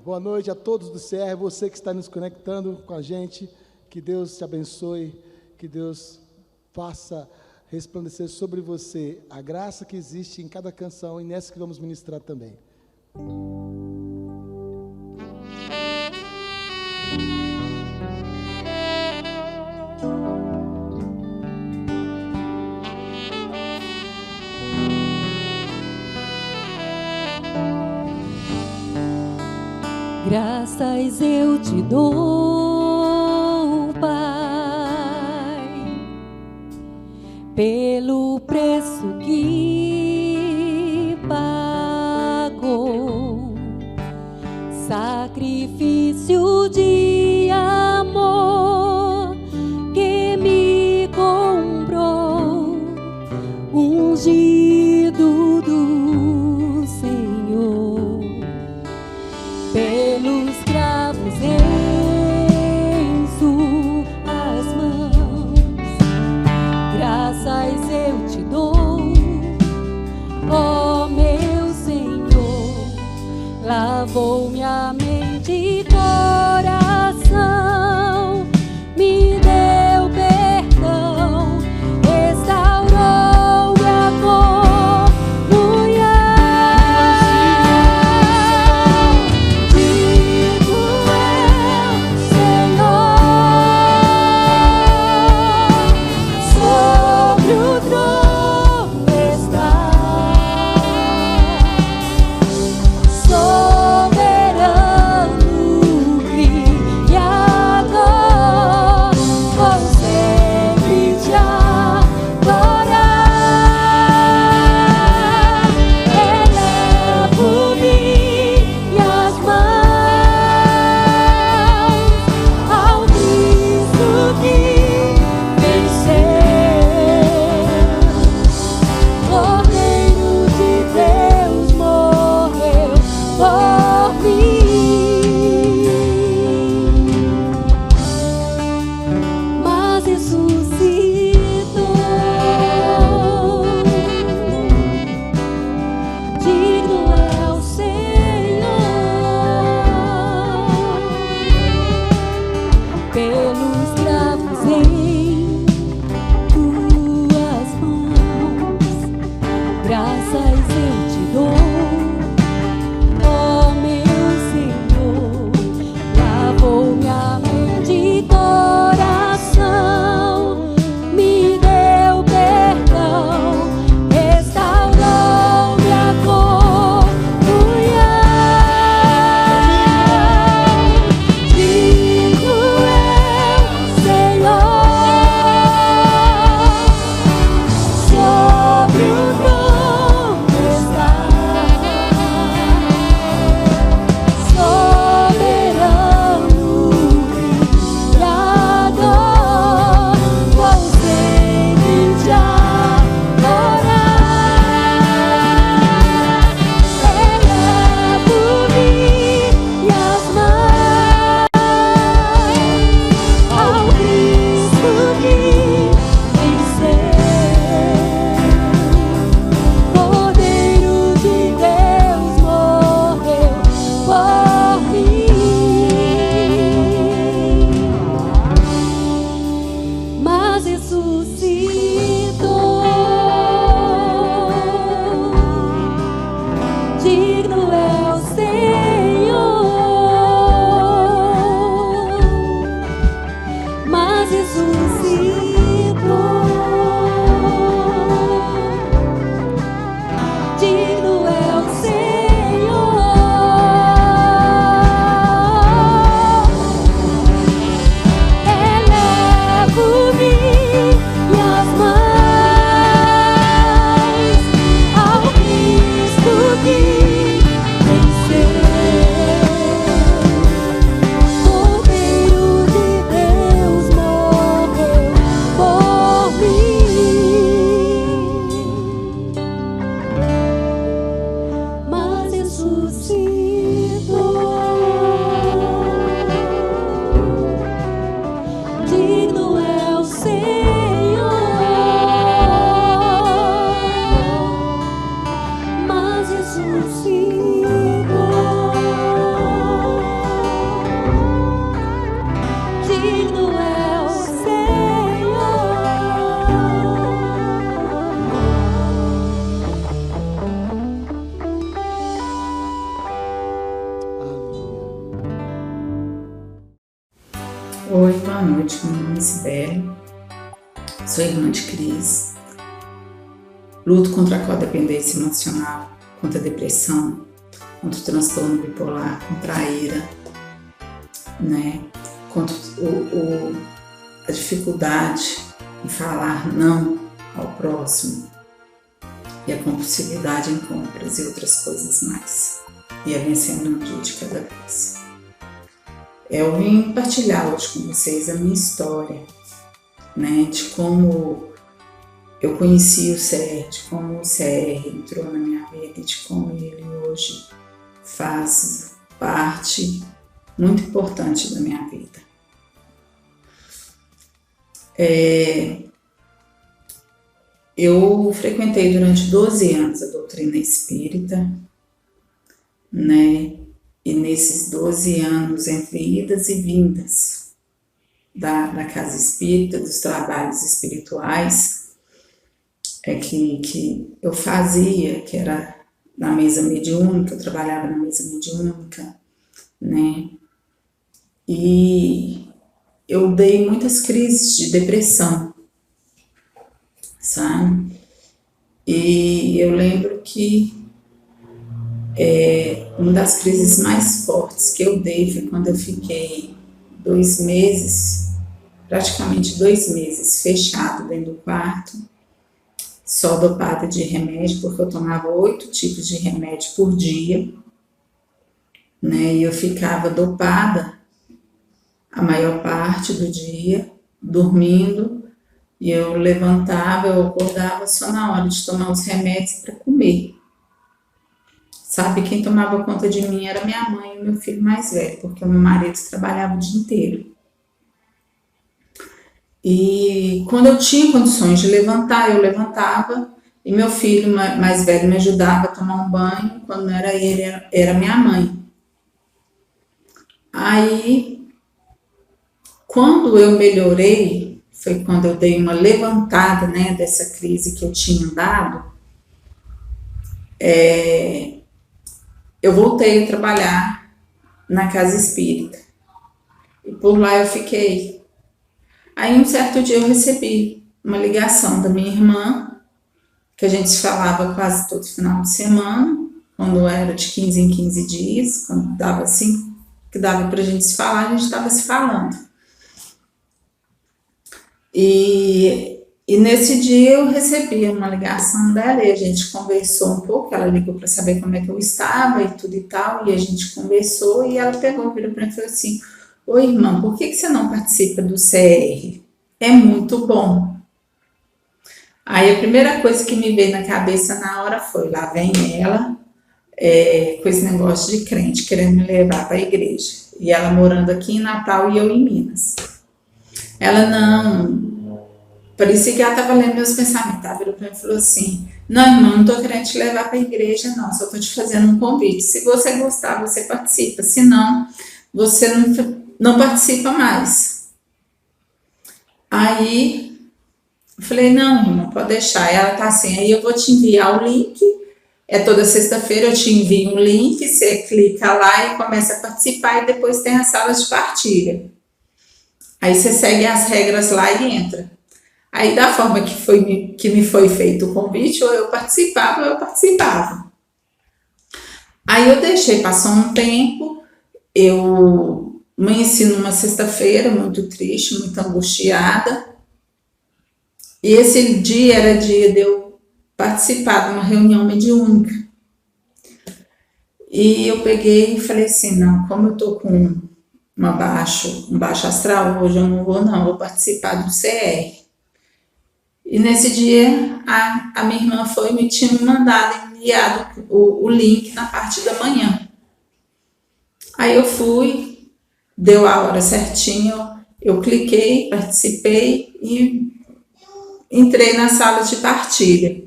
Boa noite a todos do CR, você que está nos conectando com a gente, que Deus te abençoe, que Deus faça resplandecer sobre você a graça que existe em cada canção e nessa que vamos ministrar também. Graças eu te dou, Pai, pelo preço que pagou, sacrifício de amor que me comprou, ungido do Senhor. Pelos cravos em suas mãos, graças eu te dou, ó meu Senhor. Lavou minha mente e coração, me deu perdão, restaurou minha comunhão. Digo eu, Senhor, sobre o trono está, soberano, Criador, vou sempre te adorar. Elevo minhas mãos ao Cristo que venceu, Cordeiro de Deus morreu por mim, mas ressuscitou. Digno é o Senhor, pelos cravos em tuas mãos, graças eu te dou, ó meu Senhor. Lavou minha mente e coração, me deu perdão, restaurou minha comunhão. Digo eu, Senhor, sobre o trono está, soberano, Criador, vou sempre te adorar. Elevo minhas mãos ao Cristo que venceu, Cordeiro de Deus morreu por mim, mas ressuscitou. Digno é o Senhor, mas ressuscitou. Digno é o Senhor. Elevo minhas digno é o Senhor. Oi, boa noite, meu nome é Sibeli, sou irmã de Cris, luto contra a codependência emocional, contra a depressão, contra o transtorno bipolar, contra a ira, né? Contra a dificuldade em falar não ao próximo e a compulsividade em compras e outras coisas mais, e a vencendo um dia de cada vez. Eu vim partilhar hoje com vocês a minha história, né, de como eu conheci o CR, de como o CR entrou na minha vida e de como ele hoje faz parte muito importante da minha vida. Eu frequentei durante 12 anos a doutrina espírita, né? E nesses 12 anos, entre idas e vindas da casa espírita, dos trabalhos espirituais, que eu fazia, que era na mesa mediúnica, eu trabalhava na mesa mediúnica, né? E eu dei muitas crises de depressão, sabe? E eu lembro que uma das crises mais fortes que eu dei foi quando eu fiquei 2 meses, praticamente 2 meses, fechado dentro do quarto, só dopada de remédio, porque eu tomava 8 tipos de remédio por dia, né? E eu ficava dopada a maior parte do dia, dormindo, e eu levantava, eu acordava só na hora de tomar os remédios para comer. Sabe, quem tomava conta de mim era minha mãe e meu filho mais velho, porque o meu marido trabalhava o dia inteiro. E quando eu tinha condições de levantar, eu levantava, e meu filho mais velho me ajudava a tomar um banho, quando não era ele, era minha mãe. Aí, quando eu melhorei, foi quando eu dei uma levantada, né, dessa crise que eu tinha dado, eu voltei a trabalhar na casa espírita. E por lá eu fiquei. Aí um certo dia eu recebi uma ligação da minha irmã, que a gente se falava quase todo final de semana, quando era de 15 em 15 dias, quando dava assim, que dava pra gente se falar, a gente estava se falando. E nesse dia eu recebi uma ligação dela e a gente conversou um pouco, ela ligou para saber como é que eu estava e tudo e tal, e a gente conversou e ela virou para mim e falou assim: "Oi, irmã, por que você não participa do CR? É muito bom." Aí a primeira coisa que me veio na cabeça na hora foi: lá vem ela, com esse negócio de crente, querendo me levar para a igreja. E ela morando aqui em Natal e eu em Minas. Ela não... Parecia que ela estava lendo meus pensamentos, tá? Virou para mim e falou assim: "Não, irmã, não estou querendo te levar para a igreja, não. Só estou te fazendo um convite. Se você gostar, você participa. Se não, você não participa mais." Aí eu falei: "Não, irmã, pode deixar." Ela tá assim: "Aí eu vou te enviar o link. É toda sexta-feira eu te envio um link. Você clica lá e começa a participar. E depois tem as salas de partilha. Aí você segue as regras lá e entra." Aí, da forma que me foi feito o convite, ou eu participava ou eu participava. Aí eu deixei, passou um tempo, eu amanheci numa sexta-feira, muito triste, muito angustiada. E esse dia era dia de eu participar de uma reunião mediúnica. E eu peguei e falei assim: "Não, como eu tô com um baixo astral hoje, eu não vou participar do CR." E nesse dia, a minha irmã me tinha enviado o link na parte da manhã. Aí eu fui, deu a hora certinho, eu cliquei, participei e entrei na sala de partilha.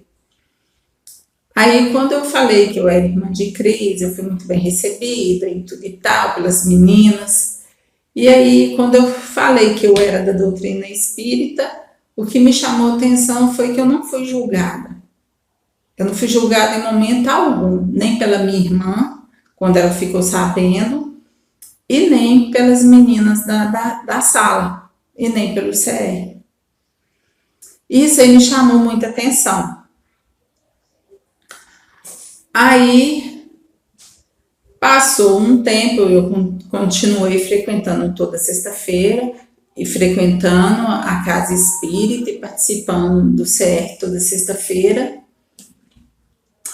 Aí, quando eu falei que eu era irmã de Cris, eu fui muito bem recebida e tudo e tal, pelas meninas. E aí, quando eu falei que eu era da doutrina espírita, o que me chamou a atenção foi que eu não fui julgada. Eu não fui julgada em momento algum, nem pela minha irmã, quando ela ficou sabendo, e nem pelas meninas da sala, e nem pelo CR. Isso aí me chamou muita atenção. Aí, passou um tempo, eu continuei frequentando toda sexta-feira, e frequentando a casa espírita e participando do CR toda sexta-feira.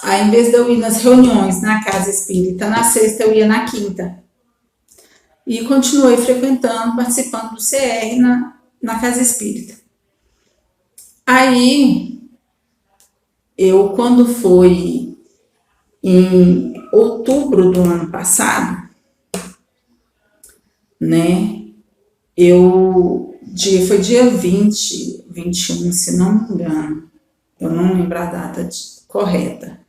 Aí, em vez de eu ir nas reuniões na casa espírita na sexta, eu ia na quinta. E continuei frequentando, participando do CR na casa espírita. Aí, quando foi em outubro do ano passado, né, foi dia 20, 21, se não me engano, eu não lembro a data correta.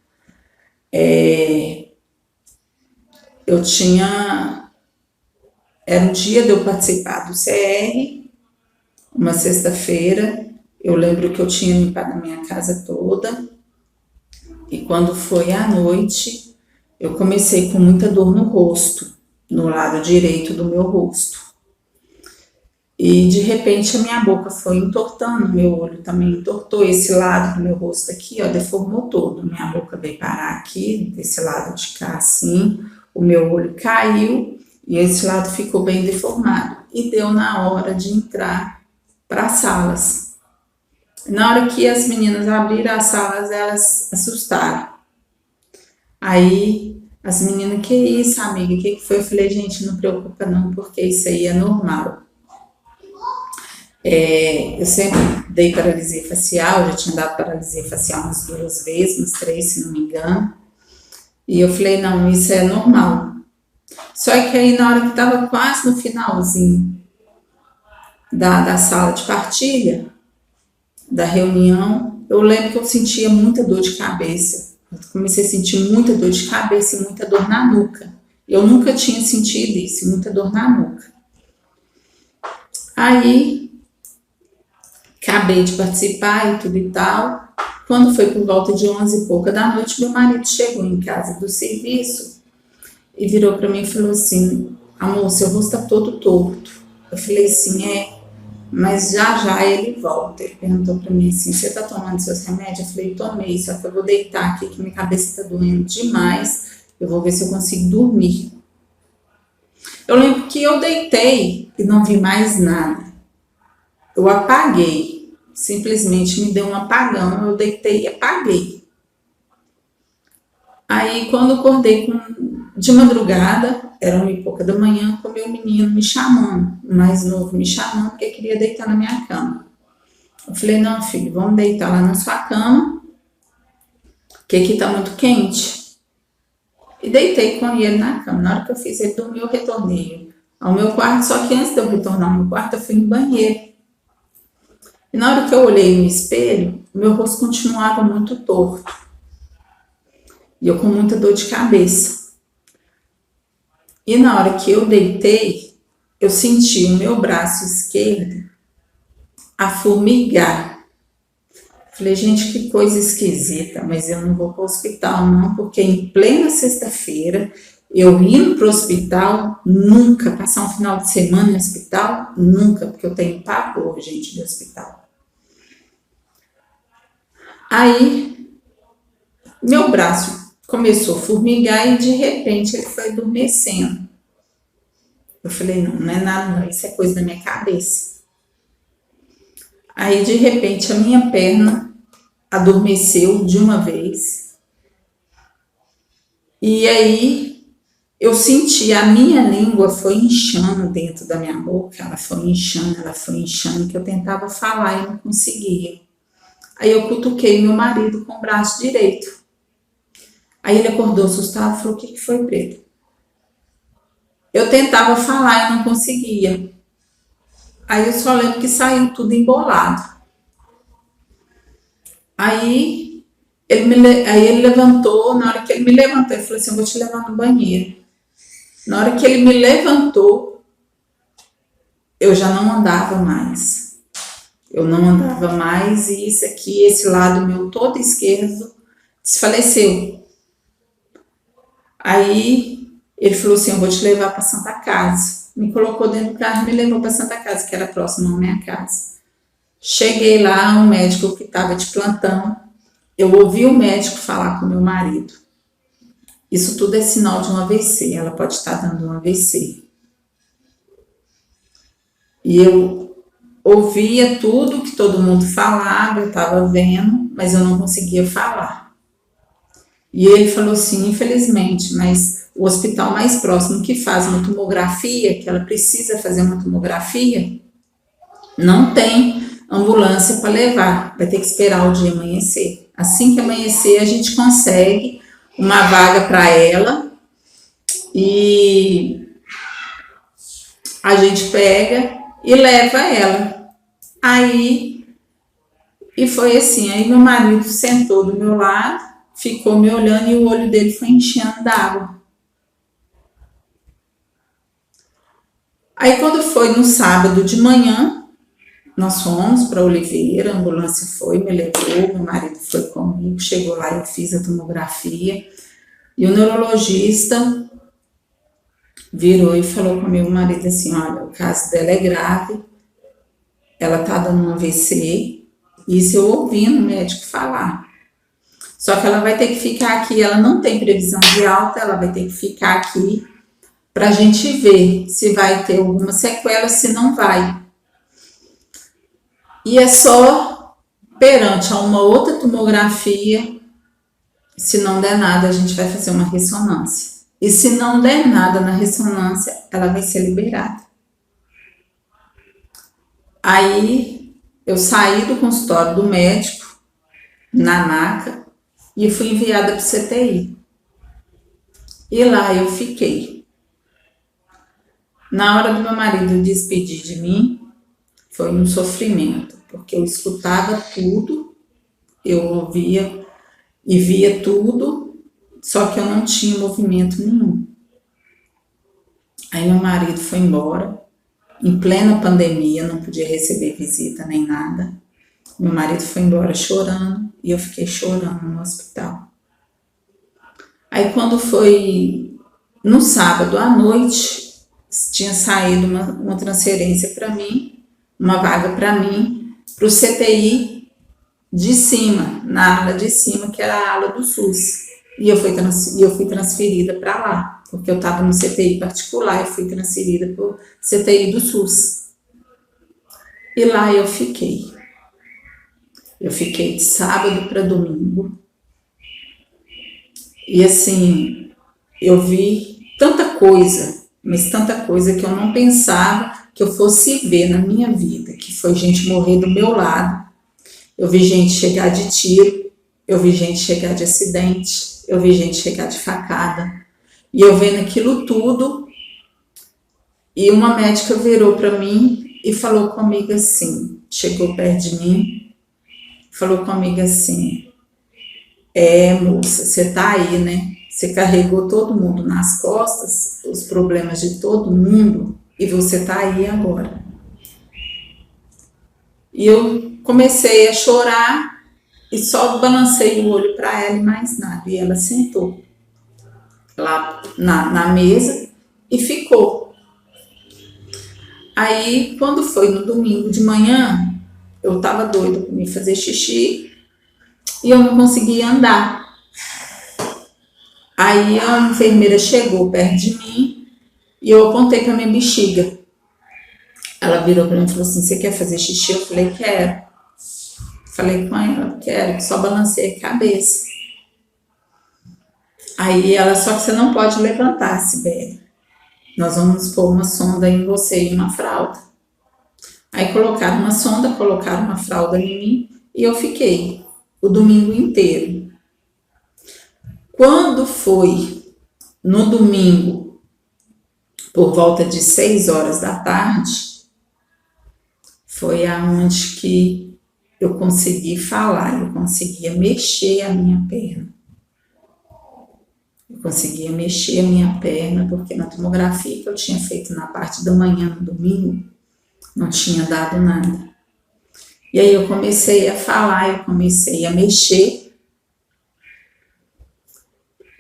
Era um dia de eu participar do CR, uma sexta-feira. Eu lembro que eu tinha limpado a minha casa toda, e quando foi à noite, eu comecei com muita dor no rosto, no lado direito do meu rosto. E de repente a minha boca foi entortando, meu olho também entortou, esse lado do meu rosto aqui, ó, deformou todo. Minha boca veio parar aqui, desse lado de cá assim, o meu olho caiu e esse lado ficou bem deformado. E deu na hora de entrar para as salas. Na hora que as meninas abriram as salas, elas assustaram. Aí as meninas, que isso, amiga, o que foi? Eu falei, gente, não preocupa não, porque isso aí é normal. Eu sempre dei paralisia facial, já tinha dado paralisia facial umas 2 vezes, umas 3, se não me engano. E eu falei, não, isso é normal. Só que aí, na hora que estava quase no finalzinho da sala de partilha, da reunião, eu lembro que eu sentia muita dor de cabeça. Eu comecei a sentir muita dor de cabeça e muita dor na nuca. Eu nunca tinha sentido isso, muita dor na nuca. Aí, acabei de participar e tudo e tal. Quando foi por volta de 11 e pouca da noite, meu marido chegou em casa do serviço e virou para mim e falou assim, amor, seu rosto tá todo torto. Eu falei assim, mas já ele volta. Ele perguntou para mim assim, você tá tomando seus remédios? Eu falei, tomei, só que eu vou deitar aqui que minha cabeça tá doendo demais, eu vou ver se eu consigo dormir. Eu lembro que eu deitei e não vi mais nada. Eu apaguei, simplesmente me deu um apagão, eu deitei e apaguei. Aí quando eu acordei de madrugada, era 1h pouca da manhã, com meu menino me chamando, o mais novo me chamando, porque queria deitar na minha cama. Eu falei, não, filho, vamos deitar lá na sua cama, que aqui tá muito quente. E deitei com ele na cama. Na hora que eu fiz ele dormir, eu retornei ao meu quarto, só que antes de eu retornar ao meu quarto, eu fui no banheiro. E na hora que eu olhei no espelho, meu rosto continuava muito torto. E eu com muita dor de cabeça. E na hora que eu deitei, eu senti o meu braço esquerdo a formigar. Falei, gente, que coisa esquisita, mas eu não vou para o hospital não, porque em plena sexta-feira, eu indo para o hospital, nunca, passar um final de semana no hospital, nunca, porque eu tenho pavor, gente, de hospital. Aí, meu braço começou a formigar e de repente ele foi adormecendo. Eu falei, não é nada, não, isso é coisa da minha cabeça. Aí, de repente, a minha perna adormeceu de uma vez. E aí, eu senti a minha língua foi inchando dentro da minha boca. Ela foi inchando, que eu tentava falar e não conseguia. Aí, eu cutuquei meu marido com o braço direito. Aí, ele acordou assustado e falou, o que foi, Preto? Eu tentava falar e não conseguia. Aí eu só lembro que saiu tudo embolado. Aí ele levantou, na hora que ele me levantou, ele falou assim, eu vou te levar no banheiro. Na hora que ele me levantou, eu já não andava mais. Eu não andava mais e isso aqui, esse lado meu todo esquerdo, desfaleceu. Aí ele falou assim, eu vou te levar para Santa Casa. Me colocou dentro do carro e me levou para Santa Casa, que era próximo à minha casa. Cheguei lá, um médico que estava de plantão, eu ouvi o médico falar com meu marido. Isso tudo é sinal de um AVC, ela pode estar dando um AVC. E eu ouvia tudo que todo mundo falava, eu estava vendo, mas eu não conseguia falar. E ele falou assim, infelizmente, mas o hospital mais próximo que faz uma tomografia, que ela precisa fazer uma tomografia, não tem ambulância para levar, vai ter que esperar o dia amanhecer. Assim que amanhecer, a gente consegue uma vaga para ela e a gente pega e leva ela. Aí, e foi assim, aí meu marido sentou do meu lado, ficou me olhando e o olho dele foi enchendo d'água. Aí quando foi no sábado de manhã, nós fomos para Oliveira, a ambulância foi, me levou, meu marido foi comigo, chegou lá, eu fiz a tomografia e o neurologista virou e falou com meu marido assim, olha, o caso dela é grave, ela tá dando um AVC, isso eu ouvi no médico falar. Só que ela vai ter que ficar aqui, ela não tem previsão de alta, ela vai ter que ficar aqui para a gente ver se vai ter alguma sequela, se não vai. E é só perante a uma outra tomografia, se não der nada, a gente vai fazer uma ressonância. E se não der nada na ressonância, ela vai ser liberada. Aí eu saí do consultório do médico, na maca, e fui enviada para o CTI. E lá eu fiquei. Na hora do meu marido despedir de mim, foi um sofrimento, porque eu escutava tudo, eu ouvia e via tudo, só que eu não tinha movimento nenhum. Aí meu marido foi embora, em plena pandemia, não podia receber visita nem nada. Meu marido foi embora chorando e eu fiquei chorando no hospital. Aí quando foi no sábado à noite, tinha saído uma transferência para mim, uma vaga para mim, para o CTI de cima, na ala de cima, que era a ala do SUS. E eu fui transferida para lá, porque eu estava no CTI particular e fui transferida para o CTI do SUS. E lá eu fiquei. Eu fiquei de sábado para domingo. E assim, eu vi tanta coisa, mas tanta coisa que eu não pensava que eu fosse ver na minha vida, que foi gente morrer do meu lado. Eu vi gente chegar de tiro, eu vi gente chegar de acidente, eu vi gente chegar de facada. E eu vendo aquilo tudo, e uma médica virou para mim e falou comigo assim, chegou perto de mim, falou comigo assim, moça, você tá aí, né? Você carregou todo mundo nas costas, os problemas de todo mundo, e você tá aí agora. E eu comecei a chorar e só balancei o olho para ela e mais nada. E ela sentou lá na mesa e ficou. Aí, quando foi no domingo de manhã, eu tava doida para me fazer xixi e eu não conseguia andar. Aí a enfermeira chegou perto de mim e eu apontei para minha bexiga. Ela virou para mim e falou assim, você quer fazer xixi? Eu falei, quero. Falei com ela, quero, só balancei a cabeça. Aí ela, só que você não pode levantar, Sibeli. Nós vamos pôr uma sonda em você e uma fralda. Aí colocaram uma sonda, colocaram uma fralda em mim e eu fiquei o domingo inteiro. Quando foi no domingo, por volta de 6 horas da tarde, foi aonde que eu consegui falar, eu conseguia mexer a minha perna. Eu conseguia mexer a minha perna, porque na tomografia que eu tinha feito na parte da manhã no domingo, não tinha dado nada. E aí eu comecei a falar, eu comecei a mexer.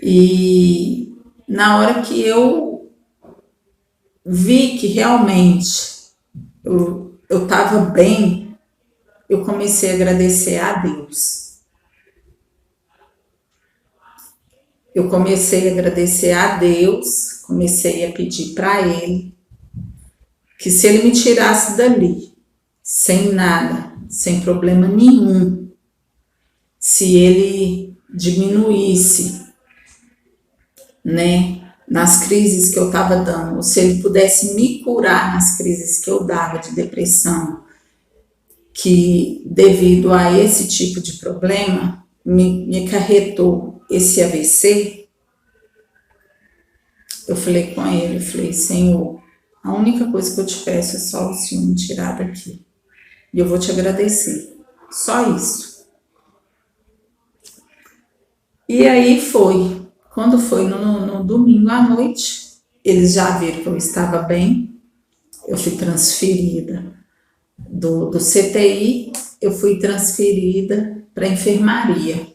E na hora que eu vi que realmente eu estava bem, eu comecei a agradecer a Deus. Eu comecei a agradecer a Deus, comecei a pedir para Ele que se Ele me tirasse dali, sem nada, sem problema nenhum, se Ele diminuísse, né, nas crises que eu estava dando, ou se Ele pudesse me curar nas crises que eu dava de depressão, que devido a esse tipo de problema me acarretou esse AVC, eu falei com Ele, eu falei, Senhor, a única coisa que eu te peço é só o Senhor me tirar daqui. E eu vou te agradecer. Só isso. E aí foi. Quando foi no domingo à noite, eles já viram que eu estava bem. Eu fui transferida do CTI, eu fui transferida para a enfermaria.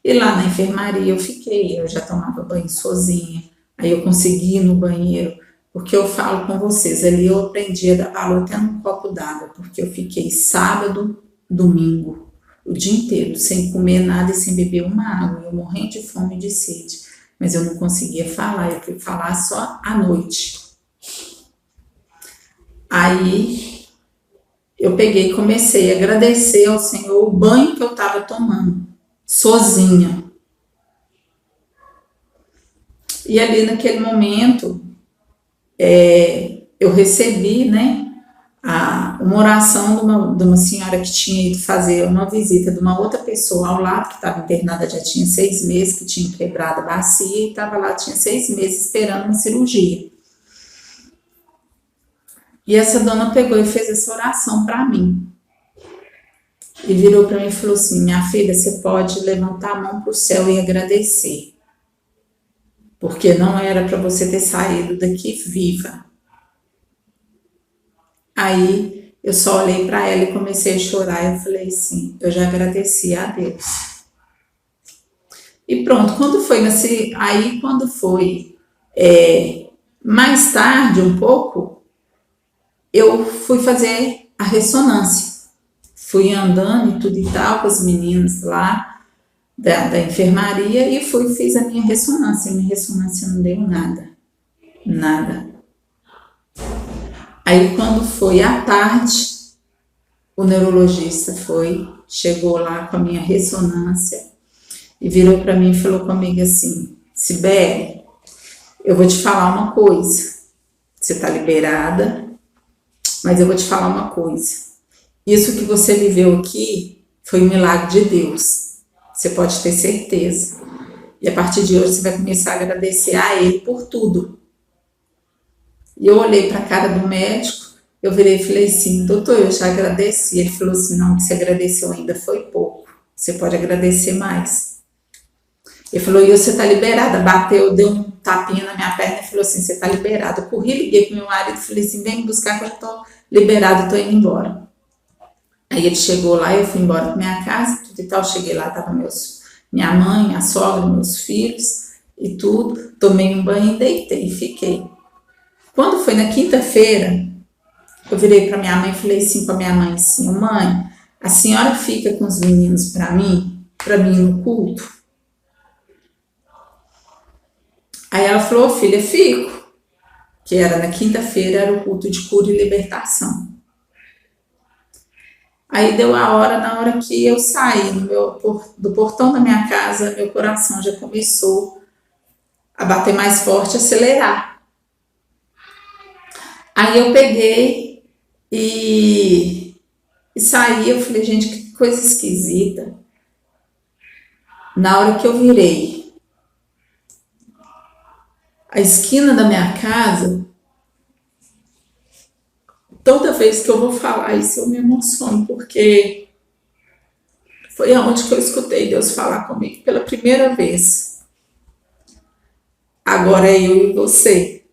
E lá na enfermaria eu fiquei, eu já tomava banho sozinha. Aí eu consegui ir no banheiro, porque eu falo com vocês, ali eu aprendi a dar valor até num copo d'água, porque eu fiquei sábado, domingo, o dia inteiro, sem comer nada e sem beber uma água, eu morrendo de fome e de sede, mas eu não conseguia falar, eu fui falar só à noite. Aí eu peguei e comecei a agradecer ao Senhor o banho que eu estava tomando, sozinha. E ali naquele momento, eu recebi, né, uma oração de uma senhora que tinha ido fazer uma visita de uma outra pessoa ao lado, que estava internada já tinha 6 meses, que tinha quebrado a bacia e estava lá, tinha 6 meses esperando uma cirurgia. E essa dona pegou e fez essa oração para mim. E virou para mim e falou assim, minha filha, você pode levantar a mão para o céu e agradecer. Porque não era para você ter saído daqui viva. Aí eu só olhei para ela e comecei a chorar. Eu falei assim, eu já agradeci a Deus. E pronto, quando foi mais tarde um pouco, eu fui fazer a ressonância. Fui andando e tudo e tal com as meninas lá da enfermaria e fiz a minha ressonância. Minha ressonância não deu nada. Nada. Aí quando foi à tarde, o neurologista chegou lá com a minha ressonância e virou para mim e falou comigo assim, Sibeli, eu vou te falar uma coisa, você está liberada, mas eu vou te falar uma coisa, isso que você viveu aqui foi um milagre de Deus, você pode ter certeza, e a partir de hoje você vai começar a agradecer a Ele por tudo. E eu olhei para a cara do médico, eu virei e falei assim, doutor, eu já agradeci. Ele falou assim, não, o que você agradeceu ainda foi pouco, você pode agradecer mais. Ele falou, e você está liberada, deu um tapinha na minha perna e falou assim, você está liberada. Eu corri, liguei para o meu marido e falei assim, vem me buscar que eu estou liberada, estou indo embora. Aí ele chegou lá, eu fui embora para minha casa, tudo e tal, cheguei lá, estava minha mãe, a sogra, meus filhos e tudo, tomei um banho e deitei e fiquei. Quando foi na quinta-feira, eu virei para minha mãe e falei assim com a minha mãe assim, mãe, a senhora fica com os meninos para mim no culto? Aí ela falou, filha, fico. Que era na quinta-feira, era o culto de cura e libertação. Aí deu a hora, na hora que eu saí do portão da minha casa, meu coração já começou a bater mais forte, acelerar. Aí eu peguei e saí, eu falei, gente, que coisa esquisita. Na hora que eu virei a esquina da minha casa, toda vez que eu vou falar isso eu me emociono, porque foi aonde que eu escutei Deus falar comigo pela primeira vez. Agora é eu e você.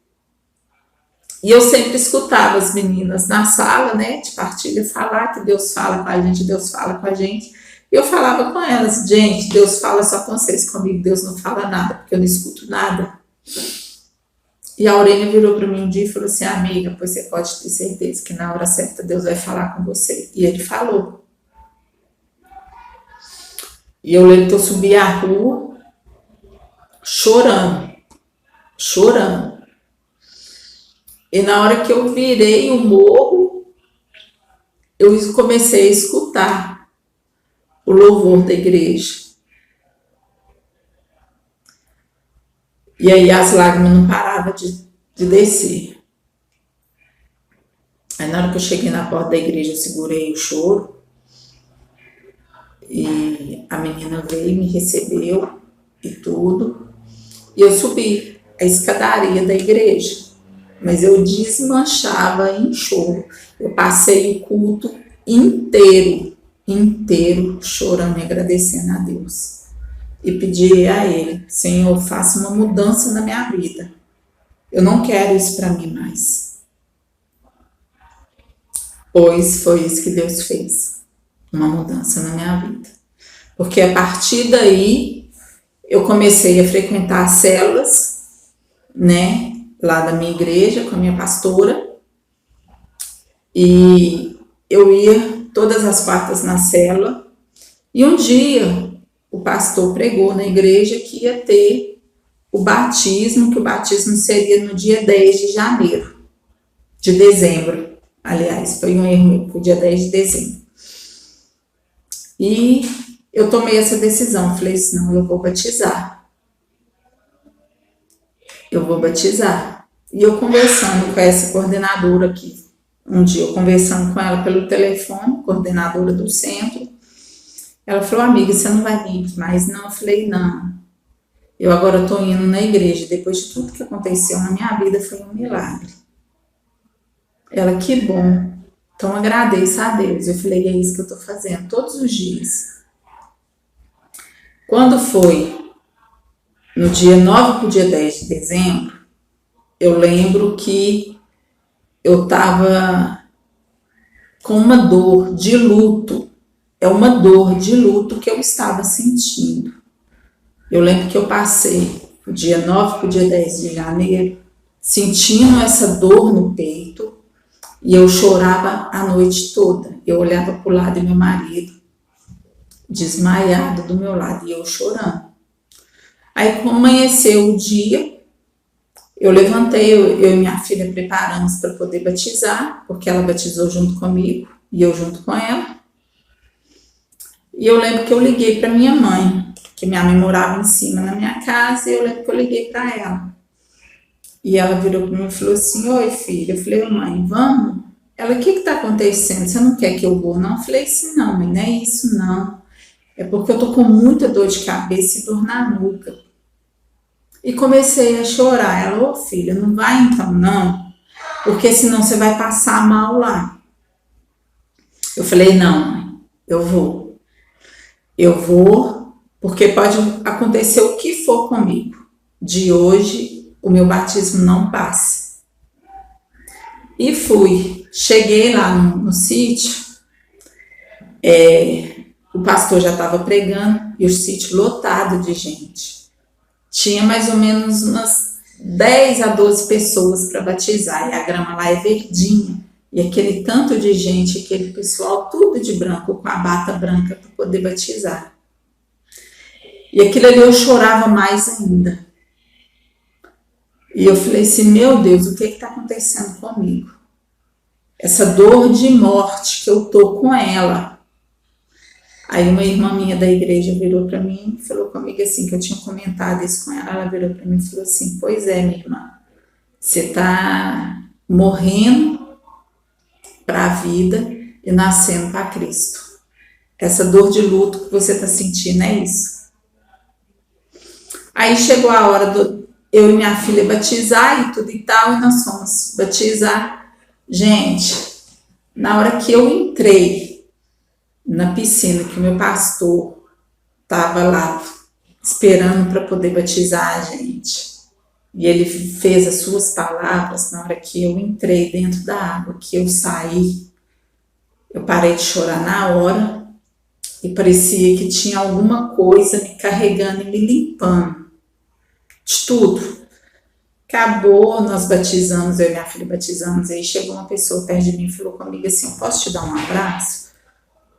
E eu sempre escutava as meninas na sala, né, de partilha, falar que Deus fala com a gente, Deus fala com a gente. E eu falava com elas, gente, Deus fala só com vocês, comigo Deus não fala nada, porque eu não escuto nada. E a Aurênia virou para mim um dia e falou assim, amiga, pois você pode ter certeza que na hora certa Deus vai falar com você. E ele falou. E eu lembro que eu subi a rua chorando. E na hora que eu virei o morro, eu comecei a escutar o louvor da igreja. E aí as lágrimas não paravam de descer. Aí na hora que eu cheguei na porta da igreja, eu segurei o choro. E a menina veio, me recebeu e tudo. E eu subi a escadaria da igreja. Mas eu desmanchava em choro. Eu passei o culto inteiro chorando e agradecendo a Deus. E pedi a Ele, Senhor, faça uma mudança na minha vida. Eu não quero isso para mim mais. Pois foi isso que Deus fez. Uma mudança na minha vida. Porque a partir daí, eu comecei a frequentar as células, né? Lá da minha igreja, com a minha pastora. E eu ia todas as quartas na célula. E um dia, o pastor pregou na igreja que ia ter o batismo, que o batismo seria no dia 10 de janeiro, de dezembro. Aliás, foi um erro meu, foi dia 10 de dezembro. E eu tomei essa decisão, falei assim, não, eu vou batizar. E eu conversando com essa coordenadora aqui, um dia eu conversando com ela pelo telefone, coordenadora do centro, ela falou, amiga, você não vai vir mais não? Eu falei, não, eu agora estou indo na igreja, depois de tudo que aconteceu na minha vida, foi um milagre. Ela, que bom, então agradeça a Deus. Eu falei, é isso que eu estou fazendo todos os dias. Quando foi no dia 9 para o dia 10 de dezembro, eu lembro que eu estava com uma dor de luto. É uma dor de luto que eu estava sentindo. Eu lembro que eu passei o dia 9 para o dia 10 de janeiro sentindo essa dor no peito e eu chorava a noite toda. Eu olhava para o lado e meu marido desmaiado do meu lado e eu chorando. Aí, quando amanheceu o dia, eu levantei, eu e minha filha preparamos para poder batizar, porque ela batizou junto comigo e eu junto com ela. E eu lembro que eu liguei para minha mãe, que minha mãe morava em cima na minha casa, e eu lembro que eu liguei para ela. E ela virou para mim e falou assim, oi filha. Eu falei, mãe, vamos? Ela, o que está acontecendo? Você não quer que eu vou, não? Eu falei assim, não, mãe, não é isso não. É porque eu tô com muita dor de cabeça e dor na nuca. E comecei a chorar. Ela, ô filha, não vai então não, porque senão você vai passar mal lá. Eu falei, não, mãe, eu vou. Eu vou, porque pode acontecer o que for comigo. De hoje, o meu batismo não passa. E fui. Cheguei lá no sítio, o pastor já estava pregando e o sítio lotado de gente. Tinha mais ou menos umas 10 a 12 pessoas para batizar, e a grama lá é verdinha. E aquele tanto de gente, aquele pessoal tudo de branco, com a bata branca para poder batizar. E aquilo ali eu chorava mais ainda. E eu falei assim, meu Deus, o que está acontecendo comigo? Essa dor de morte que eu tô com ela. Aí uma irmã minha da igreja virou para mim e falou comigo assim, que eu tinha comentado isso com ela, ela virou para mim e falou assim, pois é, minha irmã, você tá morrendo para a vida e nascendo para Cristo. Essa dor de luto que você tá sentindo é isso. Aí chegou a hora eu e minha filha batizar e tudo e tal, e nós fomos batizar. Gente, na hora que eu entrei na piscina, que o meu pastor estava lá esperando para poder batizar a gente, E ele fez as suas palavras. Na hora que eu entrei dentro da água, que eu saí, eu parei de chorar na hora e parecia que tinha alguma coisa me carregando e me limpando de tudo. Acabou, nós batizamos, eu e minha filha batizamos, aí chegou uma pessoa perto de mim e falou comigo assim, eu posso te dar um abraço?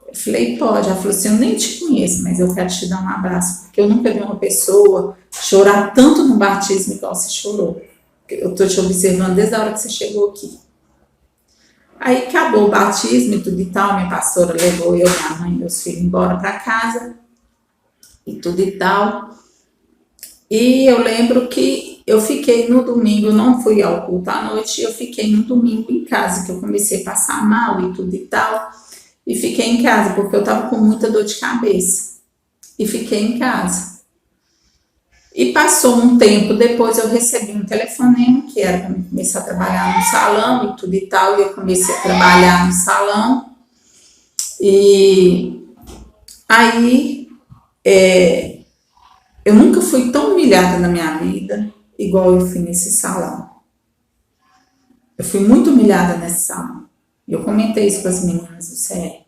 Eu falei, pode. Ela falou assim, eu nem te conheço, mas eu quero te dar um abraço, porque eu nunca vi uma pessoa chorar tanto no batismo igual você chorou. Eu tô te observando desde a hora que você chegou aqui. Aí acabou o batismo e tudo e tal, minha pastora levou eu, minha mãe e meus filhos embora para casa e tudo e tal. E eu lembro que eu fiquei no domingo, eu não fui ao culto à noite, eu fiquei no domingo em casa, que eu comecei a passar mal e tudo e tal. E fiquei em casa, porque eu tava com muita dor de cabeça. E fiquei em casa. E passou um tempo depois, eu recebi um telefonema, que era para começar a trabalhar no salão e tudo e tal. E eu comecei a trabalhar no salão. E aí, eu nunca fui tão humilhada na minha vida, igual eu fui nesse salão. Eu fui muito humilhada nesse salão. E eu comentei isso com as meninas do CR.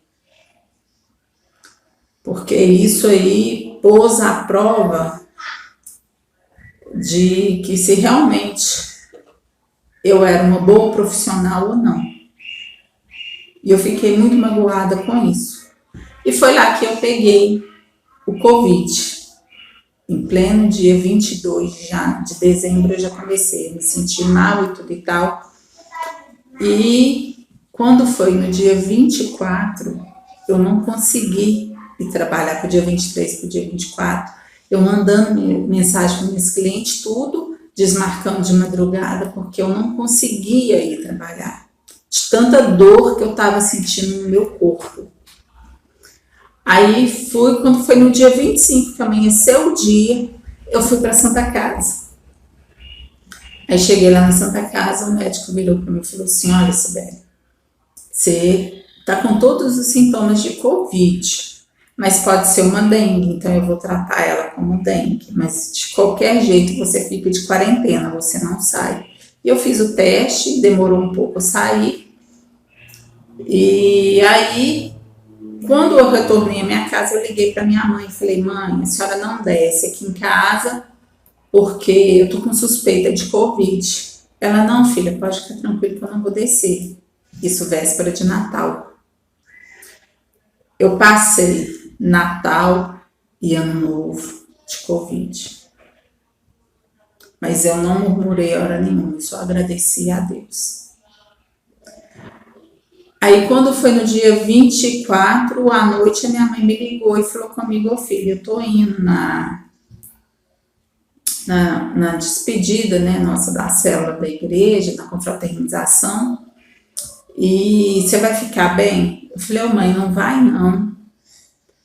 Porque isso aí pôs à prova de que se realmente eu era uma boa profissional ou não. E eu fiquei muito magoada com isso. E foi lá que eu peguei o Covid. Em pleno dia 22 de dezembro eu já comecei a me sentir mal e tudo e tal. E quando foi no dia 24, eu não consegui ir trabalhar para o dia 23, para o dia 24. Eu mandando mensagem para meus clientes, tudo, desmarcando de madrugada, porque eu não conseguia ir trabalhar. De tanta dor que eu estava sentindo no meu corpo. Aí quando foi no dia 25, que amanheceu o dia, eu fui para Santa Casa. Aí cheguei lá na Santa Casa, o médico virou para mim e falou assim, olha, Sibeli, você está com todos os sintomas de Covid, mas pode ser uma dengue, então eu vou tratar ela como dengue, mas de qualquer jeito você fica de quarentena, você não sai. E eu fiz o teste, demorou um pouco a sair, e aí, quando eu retornei à minha casa, eu liguei para minha mãe e falei, mãe, a senhora não desce aqui em casa, porque eu tô com suspeita de Covid. Ela, não, filha, pode ficar tranquilo que eu não vou descer. Isso véspera de Natal. Eu passei Natal e Ano Novo de Covid. Mas eu não murmurei hora nenhuma, eu só agradeci a Deus. Aí quando foi no dia 24, à noite, a minha mãe me ligou e falou comigo, filha, eu tô indo na despedida, né, nossa, da célula da igreja, na confraternização, e você vai ficar bem? Eu falei, mãe, não vai não.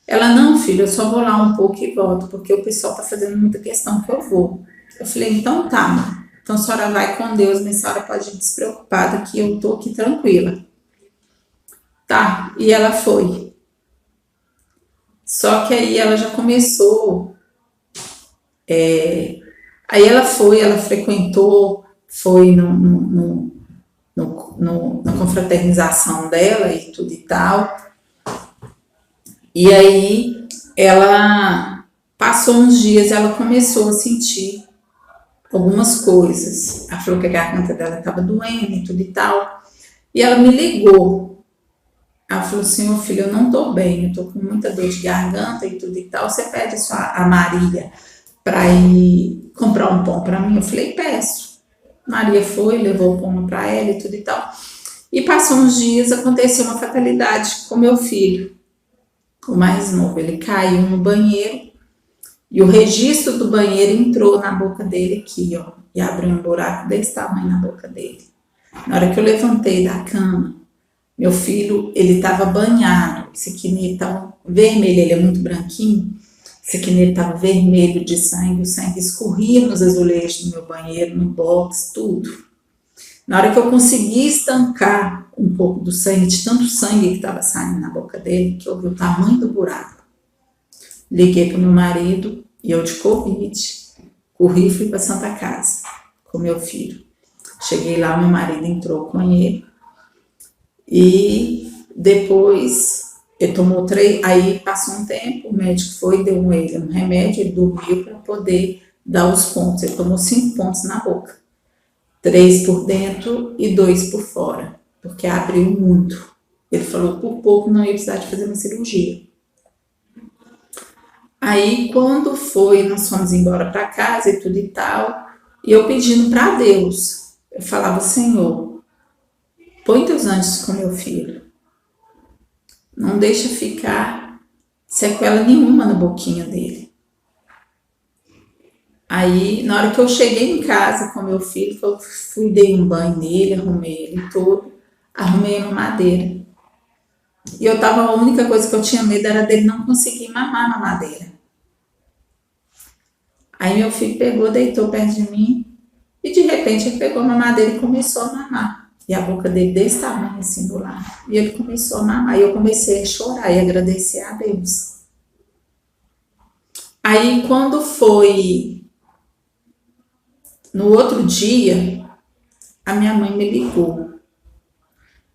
Ela, não, filha, eu só vou lá um pouco e volto, porque o pessoal tá fazendo muita questão que eu vou. Eu falei, então tá, mãe, então a senhora vai com Deus, mas a senhora pode ir despreocupada que eu tô aqui tranquila. Tá, e ela foi. Só que aí ela já começou, aí ela foi, ela frequentou, foi na confraternização dela e tudo e tal. E aí ela passou uns dias, ela começou a sentir algumas coisas. Ela falou que a garganta dela estava doendo e tudo e tal. E ela me ligou. Ela falou assim, ô filho, eu não tô bem, eu tô com muita dor de garganta e tudo e tal. Você pede a Maria para ir comprar um pão para mim? Eu falei, peço. Maria foi, levou o pão para ela e tudo e tal. E passou uns dias, aconteceu uma fatalidade com meu filho, o mais novo. Ele caiu no banheiro e o registro do banheiro entrou na boca dele aqui, ó, e abriu um buraco desse tamanho na boca dele. Na hora que eu levantei da cama, meu filho, ele estava banhado, esse aqui nele estava vermelho, ele é muito branquinho, esse aqui nele estava vermelho de sangue, o sangue escorria nos azulejos do meu banheiro, no box, tudo. Na hora que eu consegui estancar um pouco do sangue, de tanto sangue que estava saindo na boca dele, que eu vi o tamanho do buraco. Liguei para o meu marido, e eu de Covid, corri e fui para Santa Casa. com meu filho. Cheguei lá, meu marido entrou com ele e depois ele tomou 3, aí passou um tempo, o médico foi, deu ele um remédio, ele dormiu para poder dar os pontos. Ele tomou 5 pontos na boca, 3 por dentro e 2 por fora, porque abriu muito. Ele falou por pouco não ia precisar de fazer uma cirurgia. Aí quando foi, nós fomos embora para casa e tudo e tal, e eu pedindo para Deus, eu falava: Senhor, põe teus anjos com meu filho, não deixa ficar sequela nenhuma na boquinha dele. Aí, na hora que eu cheguei em casa com meu filho, que eu fui, dei um banho nele, arrumei ele todo, arrumei uma mamadeira. E eu tava, a única coisa que eu tinha medo era dele não conseguir mamar na madeira. Aí meu filho pegou, deitou perto de mim, e de repente ele pegou a mamadeira e começou a mamar. E a boca dele desse tamanho assim do lado. E ele começou a mamar. E eu comecei a chorar e agradecer a Deus. Aí quando foi no outro dia, a minha mãe me ligou.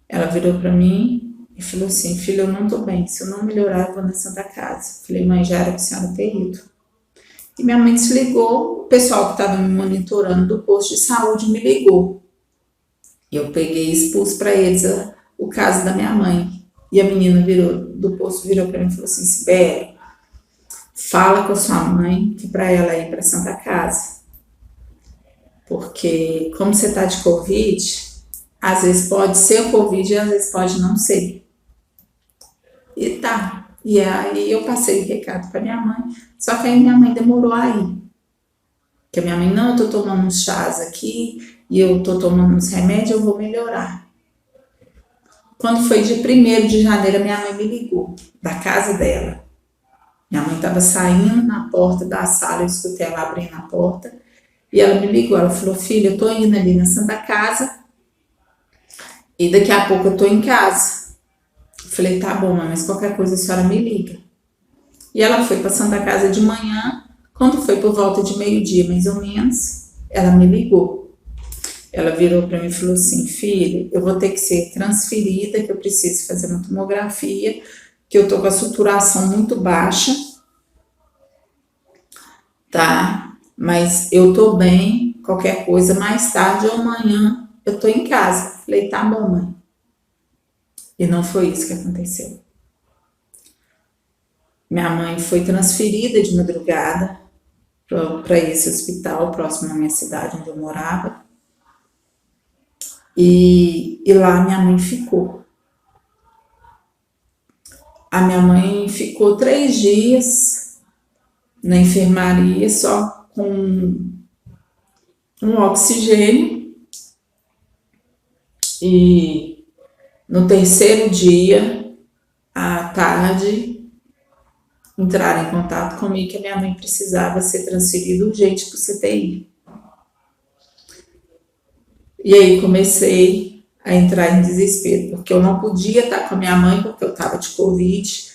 Ela virou para mim e falou assim: filha, eu não tô bem. Se eu não melhorar, eu vou na Santa Casa. Falei: mãe, já era pra senhora ter ido. E minha mãe desligou. O pessoal que estava me monitorando do posto de saúde me ligou. E eu peguei e expus para eles o caso da minha mãe. E a menina do posto virou para mim e falou assim: Sibeli, fala com a sua mãe que para ela ir para Santa Casa. Porque como você tá de Covid, às vezes pode ser Covid e às vezes pode não ser. E tá. E aí eu passei o recado para minha mãe, só que aí minha mãe demorou a ir. Porque a minha mãe: não, eu tô tomando uns chás aqui e eu tô tomando uns remédios, eu vou melhorar. Quando foi dia 1º de janeiro, minha mãe me ligou, da casa dela. Minha mãe estava saindo na porta da sala, eu escutei ela abrindo a porta, e ela me ligou, ela falou: filha, eu tô indo ali na Santa Casa, e daqui a pouco eu tô em casa. Eu falei: tá bom, mãe, mas qualquer coisa a senhora me liga. E ela foi para Santa Casa de manhã. Quando foi por volta de meio-dia, mais ou menos, ela me ligou. Ela virou para mim e falou assim: filha, eu vou ter que ser transferida, que eu preciso fazer uma tomografia, que eu tô com a saturação muito baixa, tá? Mas eu tô bem, qualquer coisa, mais tarde ou amanhã eu tô em casa. Falei: tá bom, mãe. E não foi isso que aconteceu. Minha mãe foi transferida de madrugada para esse hospital próximo à minha cidade onde eu morava. E lá minha mãe ficou. A minha mãe ficou 3 dias na enfermaria só com um oxigênio. E no 3º dia, à tarde, entraram em contato comigo que a minha mãe precisava ser transferida urgente para o CTI. E aí comecei a entrar em desespero, porque eu não podia estar com a minha mãe, porque eu estava de Covid.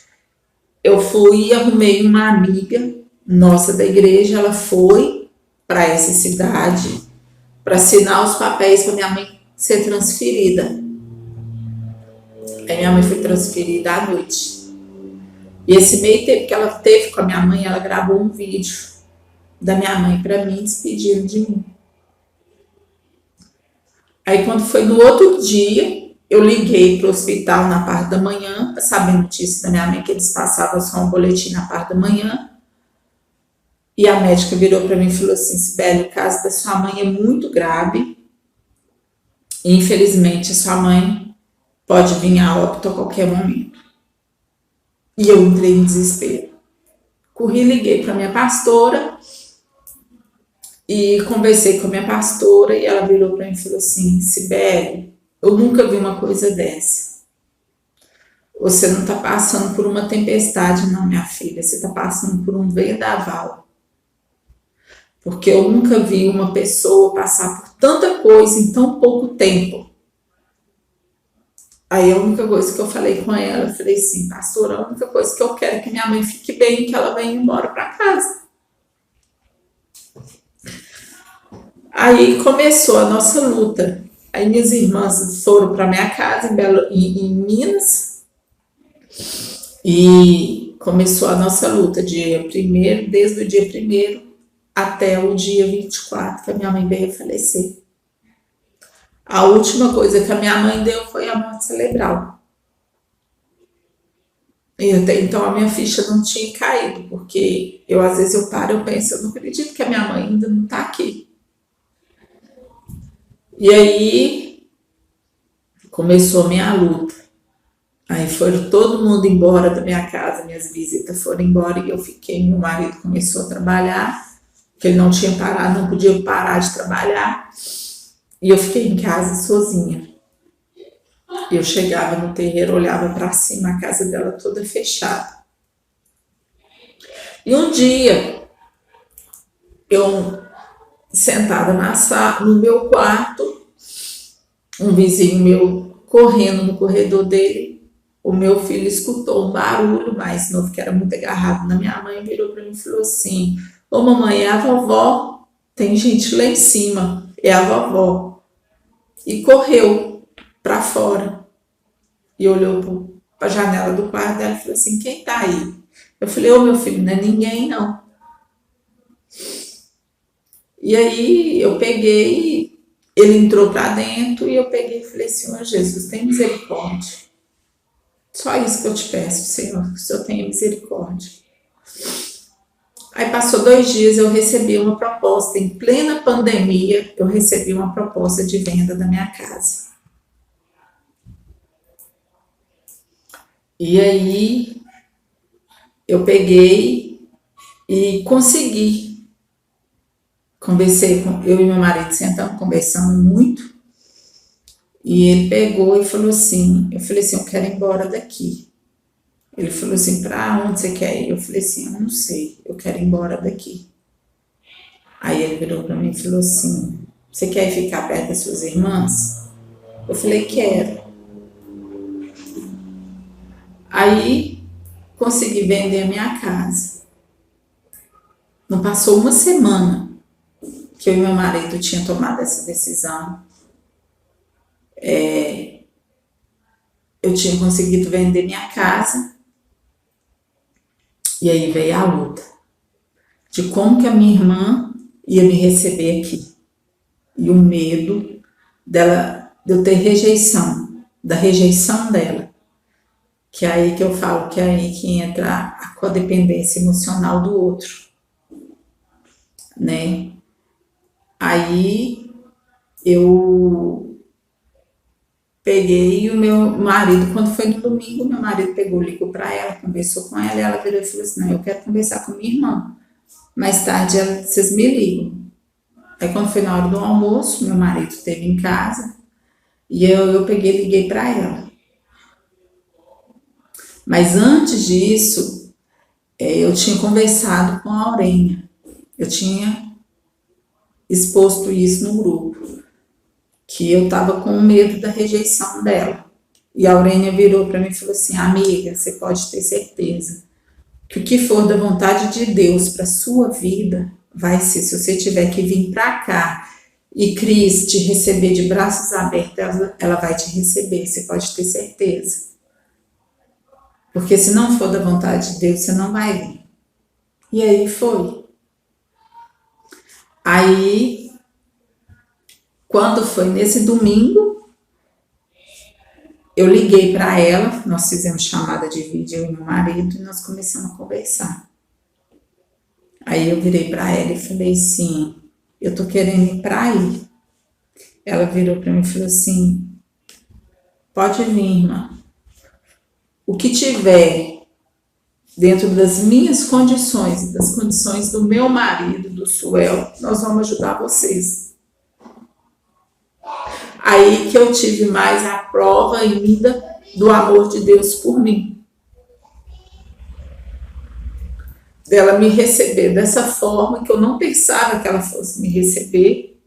Eu fui e arrumei uma amiga nossa da igreja, ela foi para essa cidade para assinar os papéis para minha mãe ser transferida. Aí minha mãe foi transferida à noite. E esse meio tempo que ela teve com a minha mãe, ela gravou um vídeo da minha mãe para mim, despedindo de mim. Aí quando foi no outro dia, eu liguei para o hospital na parte da manhã, para saber a notícia da minha mãe, que eles passavam só um boletim na parte da manhã. E a médica virou para mim e falou assim: Sibeli, o caso da sua mãe é muito grave. E infelizmente a sua mãe pode vir a óbito a qualquer momento. E eu entrei em desespero. Corri, liguei para minha pastora e conversei com a minha pastora e ela virou para mim e falou assim: Sibeli, eu nunca vi uma coisa dessa. Você não está passando por uma tempestade, não, minha filha. Você está passando por um vendaval. Porque eu nunca vi uma pessoa passar por tanta coisa em tão pouco tempo. Aí a única coisa que eu falei com ela, eu falei assim: pastora, a única coisa que eu quero é que minha mãe fique bem, que ela venha embora para casa. Aí começou a nossa luta. Aí minhas irmãs foram para minha casa em Minas e começou a nossa luta desde o dia 1º até o dia 24, que a minha mãe veio a falecer. A última coisa que a minha mãe deu foi a morte cerebral. E até então a minha ficha não tinha caído, porque às vezes eu paro e penso, eu não acredito que a minha mãe ainda não está aqui. E aí começou a minha luta. Aí foram todo mundo embora da minha casa, minhas visitas foram embora e eu fiquei. Meu marido começou a trabalhar, porque ele não tinha parado, não podia parar de trabalhar. E eu fiquei em casa sozinha. Eu chegava no terreiro, olhava para cima, a casa dela toda fechada. E um dia, eu sentada no meu quarto, um vizinho meu correndo no corredor dele, o meu filho escutou um barulho mais novo, que era muito agarrado na minha mãe, virou para mim e falou assim: ô mamãe, é a vovó, tem gente lá em cima, é a vovó. E correu para fora e olhou para a janela do quarto dela e falou assim: quem tá aí? Eu falei: ô meu filho, não é ninguém não. E aí eu peguei, ele entrou para dentro e eu peguei e falei: Senhor Jesus, tem misericórdia. Só isso que eu te peço, Senhor, que o Senhor tenha misericórdia. Aí passou 2 dias, eu recebi uma proposta, em plena pandemia, eu recebi uma proposta de venda da minha casa. E aí eu peguei e consegui. Conversei com eu e meu marido, sentamos, conversando muito. E ele pegou e falou assim, eu falei assim: eu quero ir embora daqui. Ele falou assim: para onde você quer ir? Eu falei assim: eu não sei, eu quero ir embora daqui. Aí ele virou para mim e falou assim: você quer ficar perto das suas irmãs? Eu falei: quero. Aí consegui vender a minha casa. Não passou uma semana que eu e meu marido tinha tomado essa decisão. Eu tinha conseguido vender minha casa. E aí veio a luta de como que a minha irmã ia me receber aqui. E o medo dela, de eu ter rejeição, da rejeição dela. Que é aí que eu falo, que é aí que entra a codependência emocional do outro, né? Aí eu peguei e o meu marido, quando foi no domingo, meu marido ligou para ela, conversou com ela, e ela virou e falou assim: não, eu quero conversar com minha irmã, mais tarde vocês me ligam. Aí quando foi na hora do almoço, meu marido esteve em casa, e eu peguei e liguei para ela. Mas antes disso, eu tinha conversado com a Aurélia. Eu tinha exposto isso no grupo, que eu estava com medo da rejeição dela. E a Aurélia virou para mim e falou assim: amiga, você pode ter certeza que o que for da vontade de Deus para sua vida vai ser. Se você tiver que vir para cá e Cris te receber de braços abertos, ela vai te receber, você pode ter certeza. Porque se não for da vontade de Deus, você não vai vir. E aí foi. Aí, quando foi nesse domingo, eu liguei para ela, nós fizemos chamada de vídeo, eu e meu marido, e nós começamos a conversar. Aí eu virei para ela e falei assim: eu tô querendo ir para aí. Ela virou para mim e falou assim: pode vir, irmã. O que tiver dentro das minhas condições, das condições do meu marido, do Suel, nós vamos ajudar vocês. Aí que eu tive mais a prova ainda do amor de Deus por mim. Dela me receber dessa forma que eu não pensava que ela fosse me receber.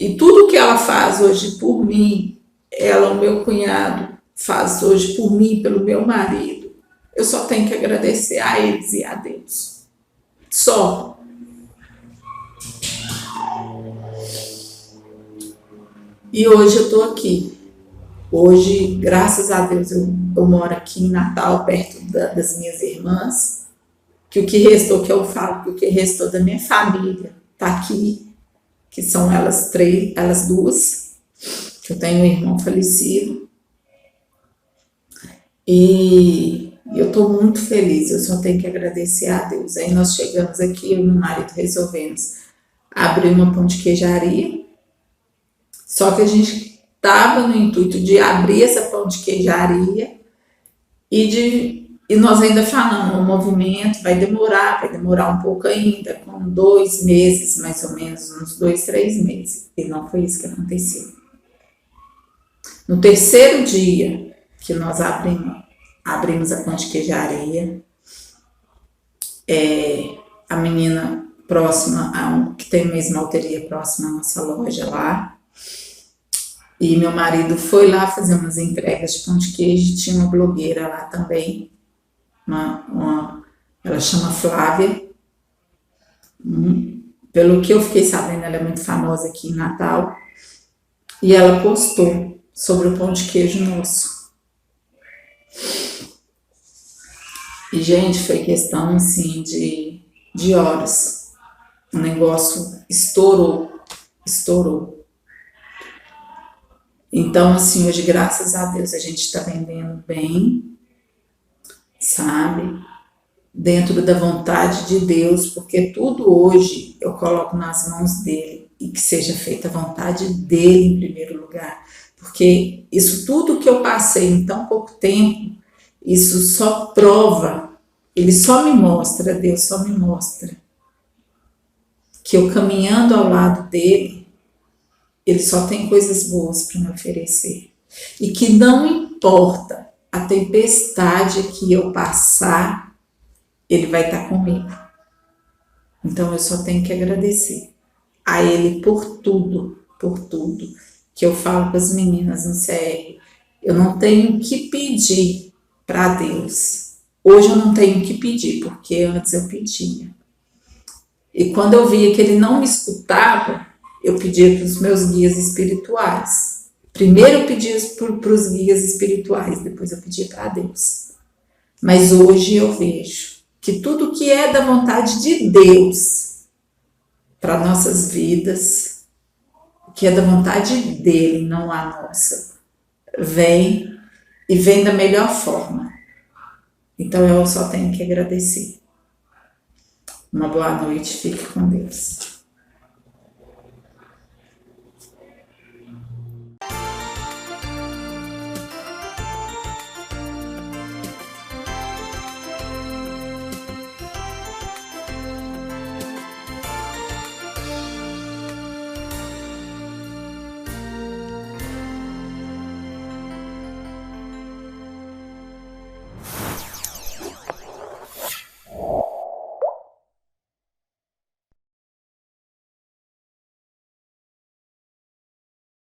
E tudo que ela faz hoje por mim, ela, o meu cunhado, faz hoje por mim, pelo meu marido, eu só tenho que agradecer a eles e a Deus. Só. E hoje eu estou aqui. Hoje, graças a Deus, eu moro aqui em Natal, perto das minhas irmãs, que o que restou, que eu falo, que o que restou da minha família está aqui, que são elas duas, que eu tenho um irmão falecido. E eu estou muito feliz, eu só tenho que agradecer a Deus. Aí nós chegamos aqui, eu e meu marido resolvemos abrir uma pão de queijaria, só que a gente estava no intuito de abrir essa pão de queijaria e nós ainda falamos, o movimento vai demorar um pouco ainda, com 2 meses, mais ou menos, uns 2, 3 meses. E não foi isso que aconteceu. No terceiro dia que nós abrimos a pão de queijaria, a menina próxima, que tem uma esmalteria próxima à nossa loja lá, e meu marido foi lá fazer umas entregas de pão de queijo, tinha uma blogueira lá também, ela chama Flávia, pelo que eu fiquei sabendo, ela é muito famosa aqui em Natal, e ela postou sobre o pão de queijo nosso. E, gente, foi questão, assim, de horas. O negócio estourou. Então, assim, hoje, graças a Deus, a gente está vendendo bem, sabe? Dentro da vontade de Deus, porque tudo hoje eu coloco nas mãos dele e que seja feita a vontade dele em primeiro lugar. Porque isso tudo que eu passei em tão pouco tempo, isso só prova, ele só me mostra, Deus só me mostra, que eu caminhando ao lado dele, ele só tem coisas boas para me oferecer. E que não importa a tempestade que eu passar, ele vai estar comigo. Então eu só tenho que agradecer a ele por tudo, que eu falo para as meninas no CR. Eu não tenho que pedir para Deus. Hoje eu não tenho que pedir, porque antes eu pedia. E quando eu via que ele não me escutava, eu pedia para os meus guias espirituais. Primeiro eu pedia para os guias espirituais, depois eu pedia para Deus. Mas hoje eu vejo que tudo que é da vontade de Deus para nossas vidas, que é da vontade dele, não a nossa, vem e vem da melhor forma. Então eu só tenho que agradecer. Uma boa noite, fique com Deus.